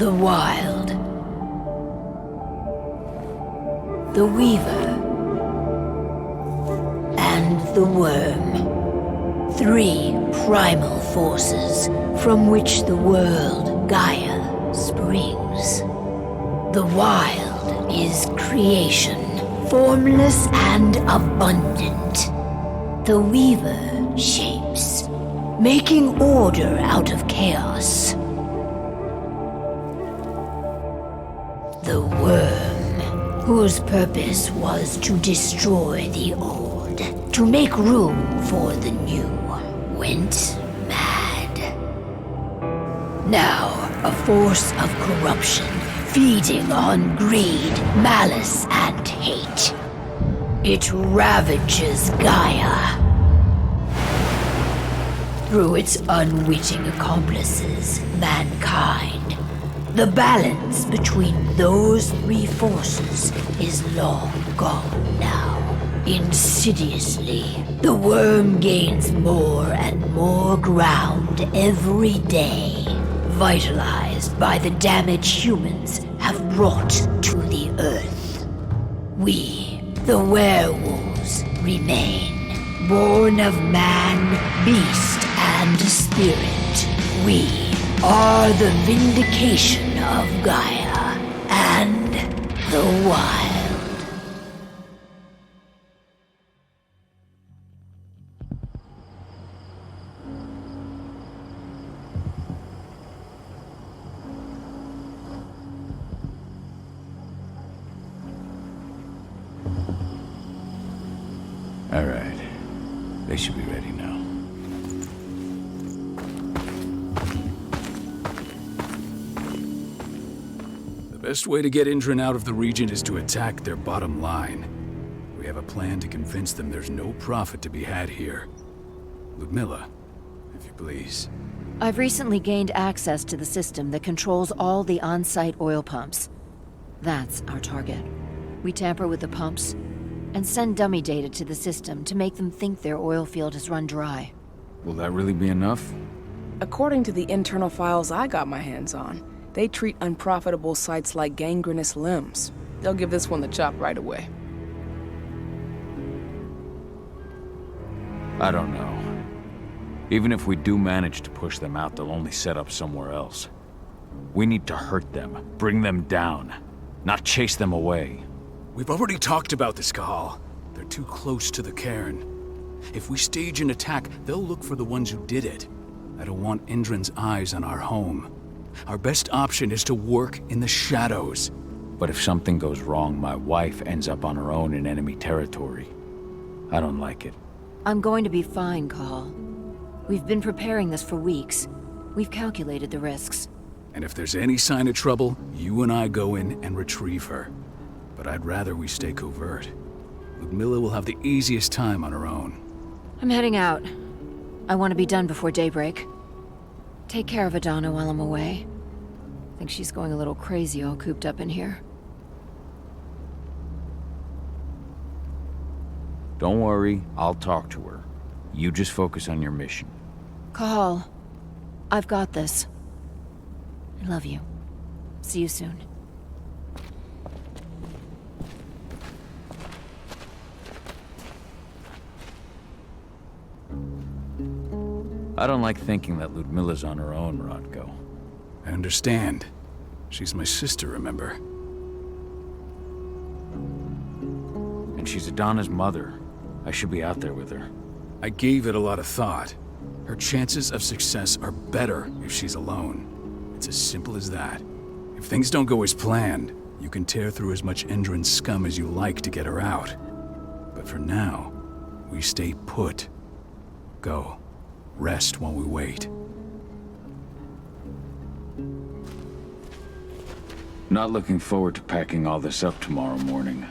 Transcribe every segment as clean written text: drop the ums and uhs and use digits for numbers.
The Wild. The Weaver. And the Worm. 3 primal forces from which the world, Gaia, springs. The Wild is creation, formless and abundant. The Weaver shapes, making order out of chaos. The Worm, whose purpose was to destroy the old, to make room for the new, went mad. Now, a force of corruption, feeding on greed, malice, and hate. It ravages Gaia. Through its unwitting accomplices, mankind. The balance between those 3 forces is long gone now. Insidiously, the Worm gains more and more ground every day, vitalized by the damage humans have brought to the Earth. We, the werewolves, remain, born of man, beast, and spirit. We are the vindication of Gaia and the Wild. All right. They should be ready now. The best way to get Indran out of the region is to attack their bottom line. We have a plan to convince them there's no profit to be had here. Ludmilla, if you please. I've recently gained access to the system that controls all the on-site oil pumps. That's our target. We tamper with the pumps and send dummy data to the system to make them think their oil field has run dry. Will that really be enough? According to the internal files I got my hands on, they treat unprofitable sites like gangrenous limbs. They'll give this one the chop right away. I don't know. Even if we do manage to push them out, they'll only set up somewhere else. We need to hurt them, bring them down, not chase them away. We've already talked about this, Kahal. They're too close to the cairn. If we stage an attack, they'll look for the ones who did it. I don't want Indran's eyes on our home. Our best option is to work in the shadows. But if something goes wrong, my wife ends up on her own in enemy territory. I don't like it. I'm going to be fine, Kahal. We've been preparing this for weeks. We've calculated the risks. And if there's any sign of trouble, you and I go in and retrieve her. But I'd rather we stay covert. Ludmilla will have the easiest time on her own. I'm heading out. I want to be done before daybreak. Take care of Adana while I'm away. I think she's going a little crazy all cooped up in here. Don't worry, I'll talk to her. You just focus on your mission. Kahal, I've got this. I love you. See you soon. I don't like thinking that Ludmilla's on her own, Rodko. I understand. She's my sister, remember? And she's Adana's mother. I should be out there with her. I gave it a lot of thought. Her chances of success are better if she's alone. It's as simple as that. If things don't go as planned, you can tear through as much Indran scum as you like to get her out. But for now, we stay put. Go. Rest while we wait. Not looking forward to packing all this up tomorrow morning.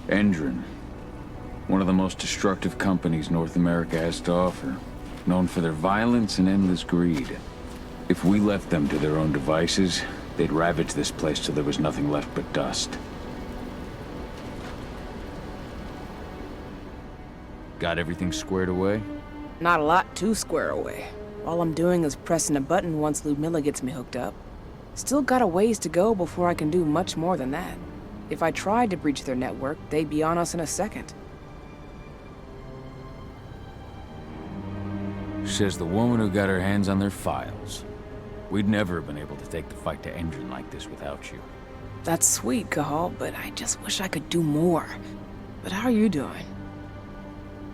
Indran, one of the most destructive companies North America has to offer, known for their violence and endless greed. If we left them to their own devices, they'd ravage this place till there was nothing left but dust. Got everything squared away? Not a lot to square away. All I'm doing is pressing a button once Ludmilla gets me hooked up. Still got a ways to go before I can do much more than that. If I tried to breach their network, they'd be on us in a second. Says the woman who got her hands on their files. We'd never have been able to take the fight to Endron like this without you. That's sweet, Cahal, but I just wish I could do more. But how are you doing?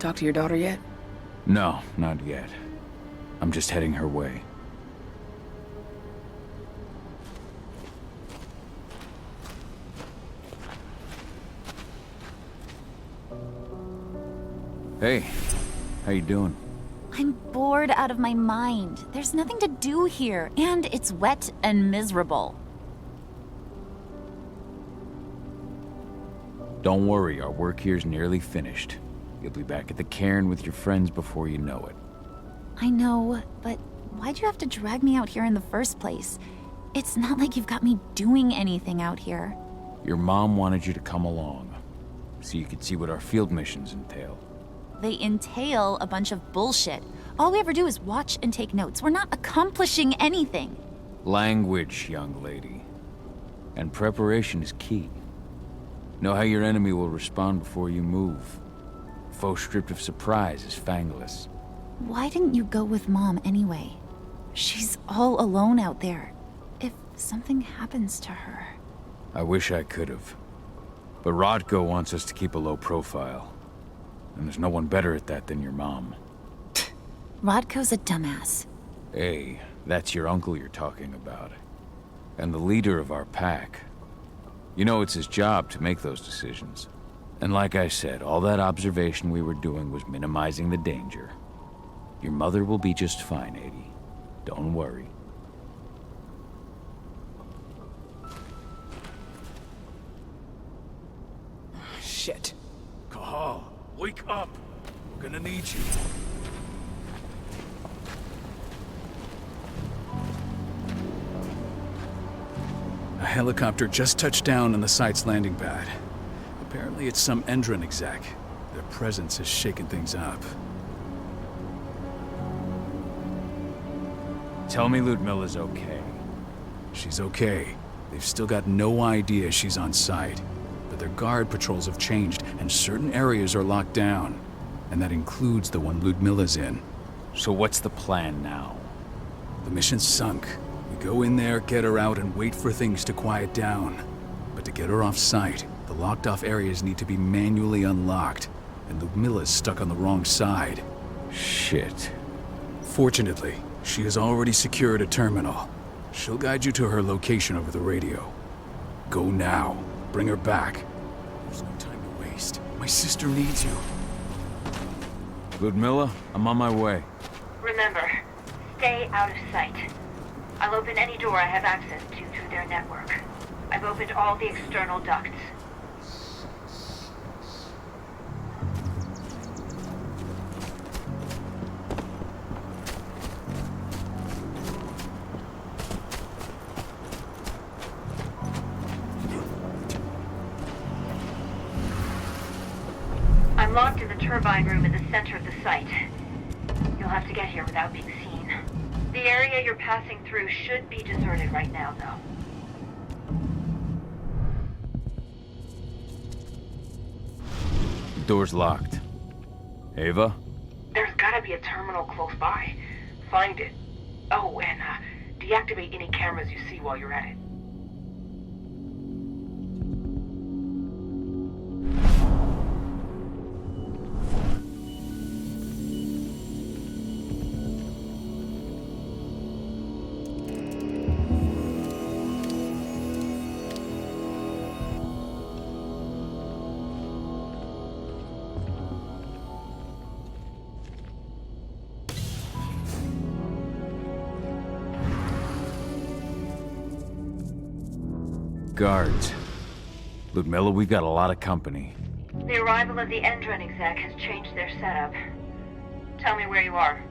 Talk to your daughter yet? No, not yet. I'm just heading her way. Hey, how you doing? I'm bored out of my mind. There's nothing to do here, and it's wet and miserable. Don't worry, our work here's nearly finished. You'll be back at the cairn with your friends before you know it. I know, but why'd you have to drag me out here in the first place? It's not like you've got me doing anything out here. Your mom wanted you to come along, so you could see what our field missions entail. They entail a bunch of bullshit. All we ever do is watch and take notes. We're not accomplishing anything. Language, young lady. And preparation is key. Know how your enemy will respond before you move. Foe stripped of surprise is fangless. Why didn't you go with Mom anyway? She's all alone out there. If something happens to her... I wish I could have. But Rodko wants us to keep a low profile. And there's no one better at that than your mom. Rodko's a dumbass. Hey, that's your uncle you're talking about. And the leader of our pack. You know it's his job to make those decisions. And like I said, all that observation we were doing was minimizing the danger. Your mother will be just fine, Edie. Don't worry. Shit. Cahal, wake up! We're gonna need you. A helicopter just touched down on the site's landing pad. Apparently it's some Endron exec. Their presence has shaken things up. Tell me Ludmilla's okay. She's okay. They've still got no idea she's on site. But their guard patrols have changed, and certain areas are locked down. And that includes the one Ludmilla's in. So what's the plan now? The mission's sunk. We go in there, get her out, and wait for things to quiet down. But to get her off site, the locked-off areas need to be manually unlocked. And Ludmilla's stuck on the wrong side. Shit. Fortunately, she has already secured a terminal. She'll guide you to her location over the radio. Go now. Bring her back. There's no time to waste. My sister needs you. Ludmilla, I'm on my way. Remember, stay out of sight. I'll open any door I have access to through their network. I've opened all the external ducts. I'm locked in the turbine room in the center of the site. You'll have to get here without being seen. The area you're passing through should be deserted right now, though. The door's locked. Ava? There's gotta be a terminal close by. Find it. Oh, and deactivate any cameras you see while you're at it. Guards. Ludmilla, we've got a lot of company. The arrival of the Endron exec has changed their setup. Tell me where you are.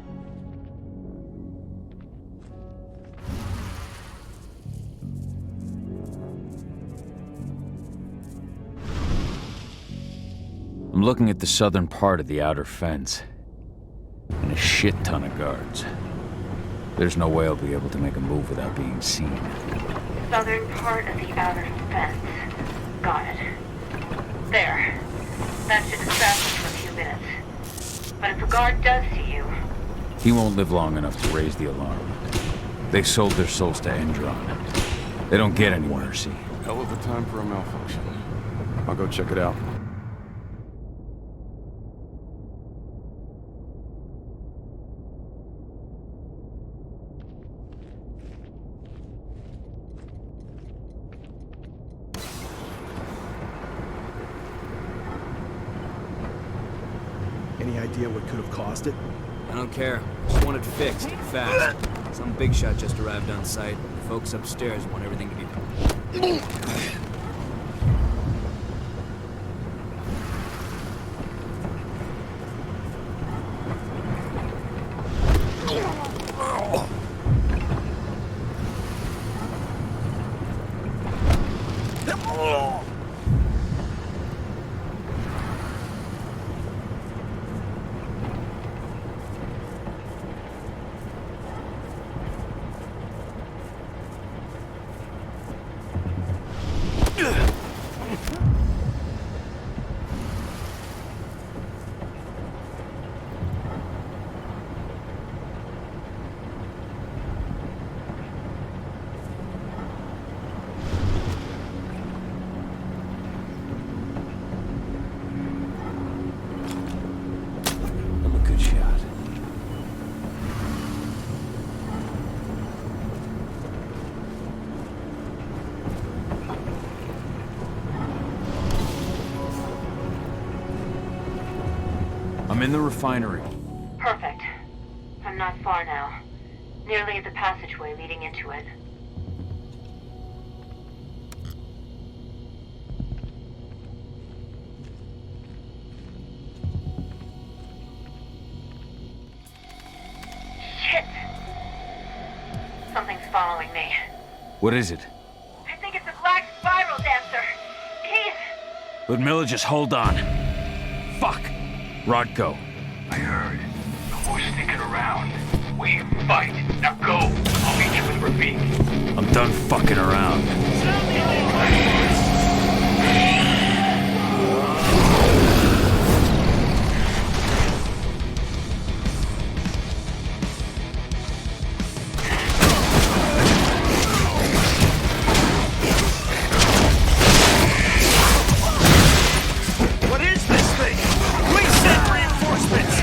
I'm looking at the southern part of the outer fence. And a shit ton of guards. There's no way I'll be able to make a move without being seen. Southern part of the outer fence. Got it. There. That should distract us for a few minutes. But if a guard does see you... He won't live long enough to raise the alarm. They sold their souls to Endron. They don't get any mercy. Hell of a time for a malfunction. I'll go check it out. Any idea what could have caused it? I don't care. Just want it fixed, fast. Some big shot just arrived on site. The folks upstairs want everything to be... I'm in the refinery. Perfect. I'm not far now. Nearly at the passageway leading into it. Shit! Something's following me. What is it? I think it's a black spiral dancer. He's... Ludmilla, just hold on. Fuck! Rodko. I heard. The horse sneaking around. We fight. Now go. I'll meet you with Rafik. I'm done fucking around. What is this thing? Please send reinforcements.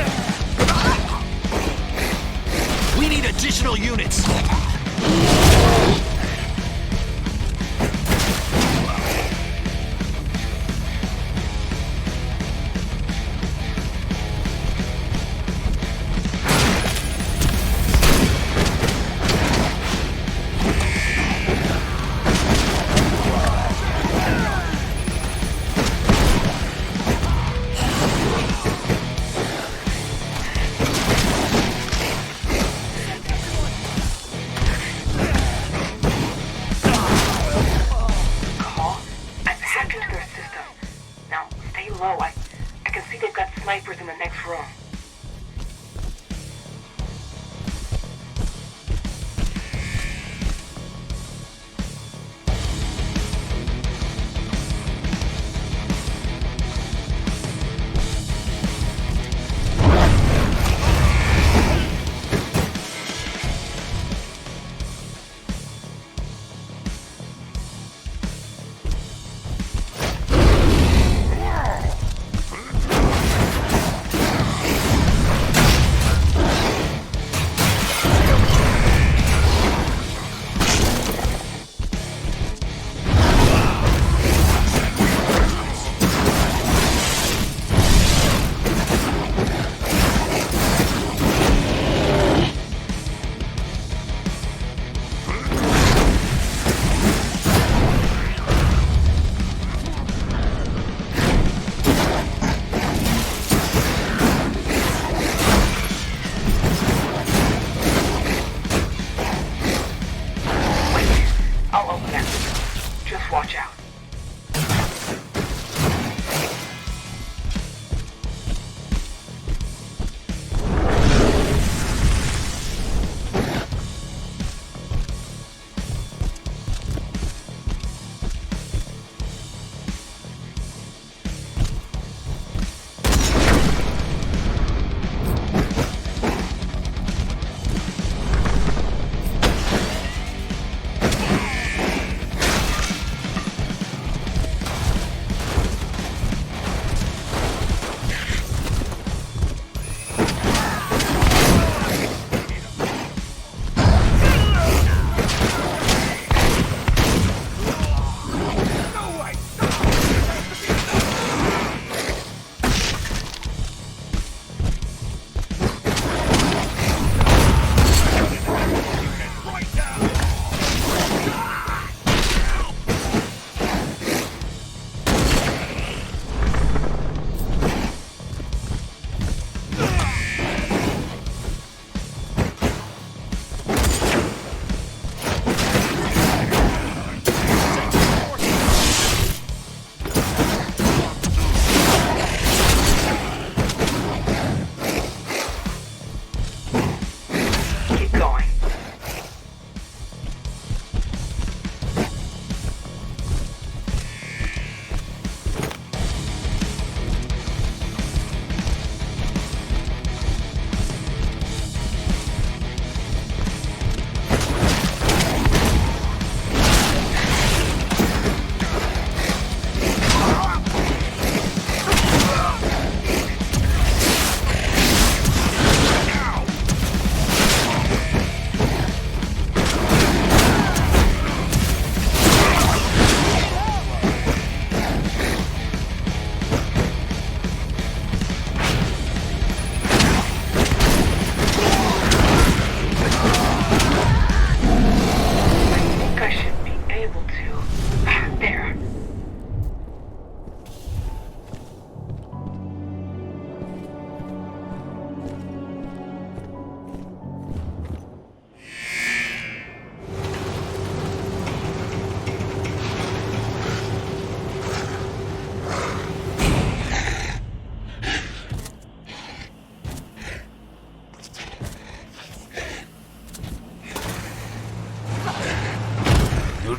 We need additional units. Snipers in the next room.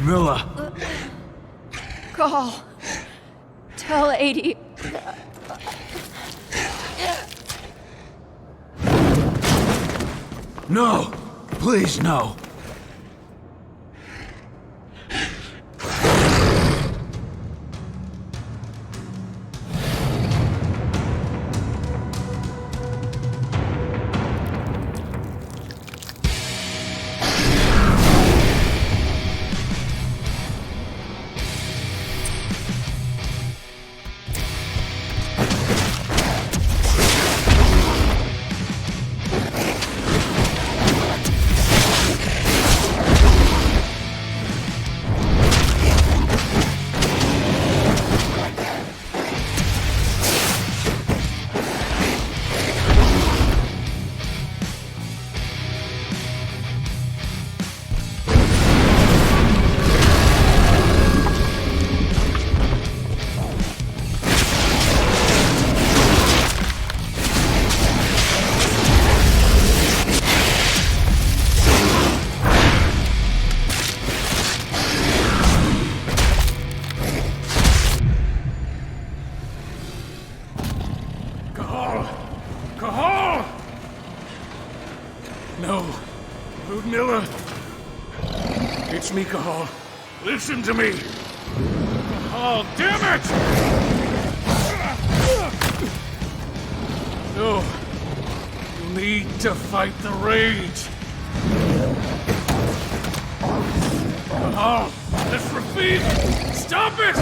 Miller! Call. Tell 80. No! Please, no! It's me, Cahal. Listen to me! Cahal, damn it! No. You need to fight the rage. Cahal, this Rafid! Stop it!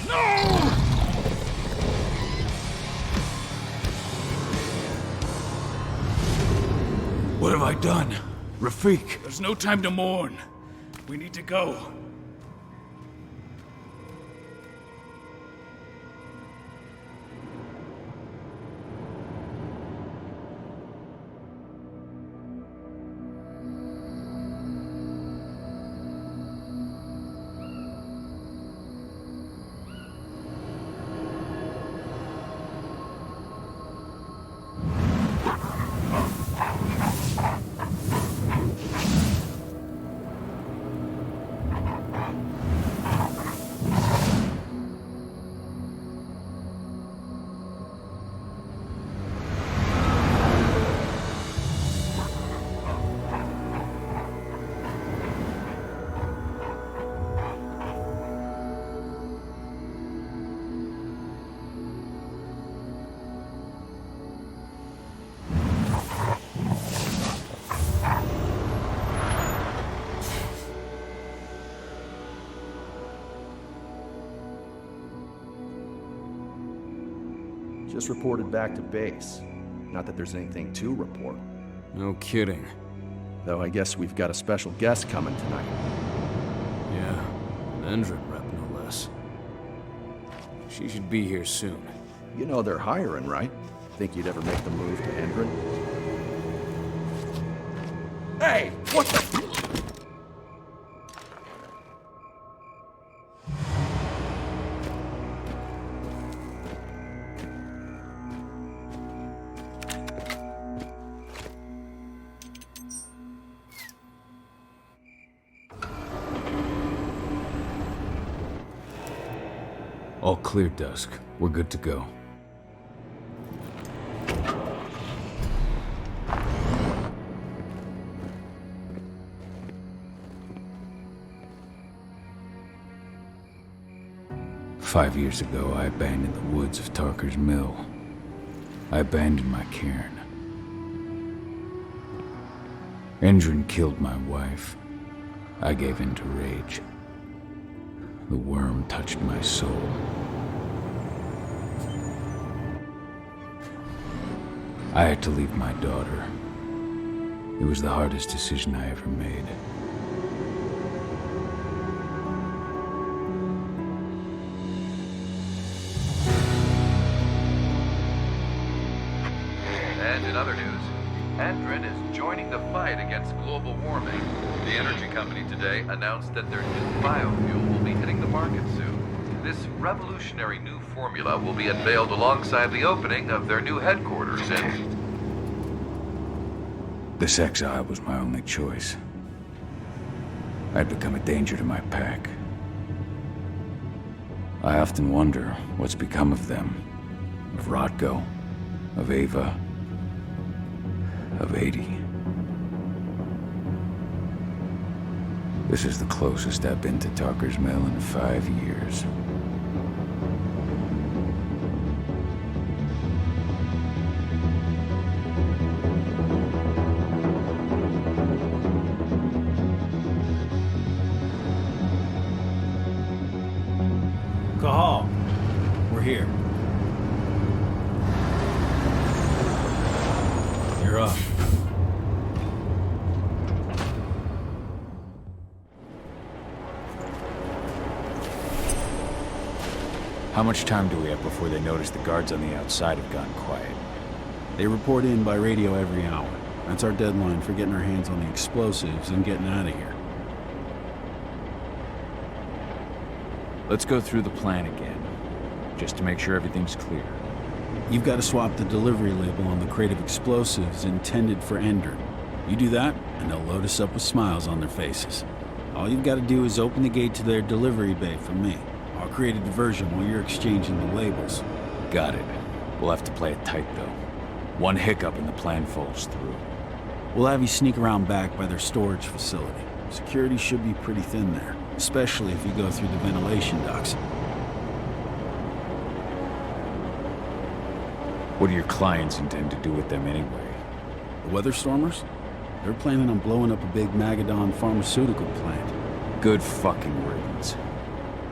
No! What have I done? Rafik! There's no time to mourn. We need to go. Just reported back to base. Not that there's anything to report. No kidding. Though I guess we've got a special guest coming tonight. Yeah, an Endron rep, no less. She should be here soon. You know they're hiring, right? Think you'd ever make the move to Endron? Hey! What the... All clear, Dusk. We're good to go. Five years ago, I abandoned the woods of Tarker's Mill. I abandoned my cairn. Endron killed my wife. I gave in to rage. The worm touched my soul. I had to leave my daughter. It was the hardest decision I ever made. And in other news, Endron is joining the fight against global warming. The energy company today announced that their new biofuel will be hitting the market soon. This revolutionary new formula will be unveiled alongside the opening of their new headquarters in... This exile was my only choice. I'd become a danger to my pack. I often wonder what's become of them. Of Rotko, of Ava, of 80. This is the closest I've been to Tucker's Mill in 5 years. Cahal, we're here. You're up. How much time do we have before they notice the guards on the outside have gone quiet? They report in by radio every hour. That's our deadline for getting our hands on the explosives and getting out of here. Let's go through the plan again, just to make sure everything's clear. You've got to swap the delivery label on the crate of explosives intended for Endron. You do that, and they'll load us up with smiles on their faces. All you've got to do is open the gate to their delivery bay for me. I'll create a diversion while you're exchanging the labels. Got it. We'll have to play it tight, though. One hiccup and the plan falls through. We'll have you sneak around back by their storage facility. Security should be pretty thin there, especially if you go through the ventilation ducts. What do your clients intend to do with them anyway? The Weather Stormers? They're planning on blowing up a big Magadon pharmaceutical plant. Good fucking riddance.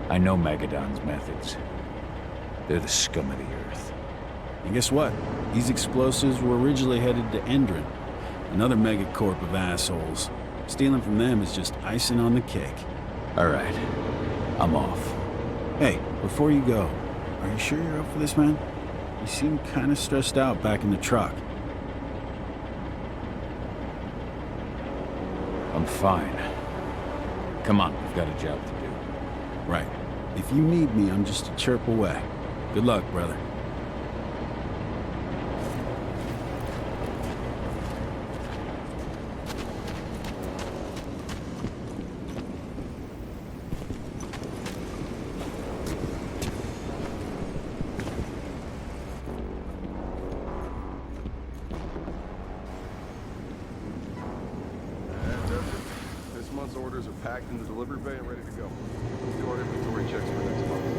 I know Magadon's methods. They're the scum of the earth. And guess what? These explosives were originally headed to Endron, another megacorp of assholes. Stealing from them is just icing on the cake. All right. I'm off. Hey, before you go, are you sure you're up for this, man? You seem kind of stressed out back in the truck. I'm fine. Come on, we've got a job to do. Right. If you need me, I'm just a chirp away. Good luck, brother. This month's orders are packed in the delivery bay and ready to go. Let's do our inventory checks for next month.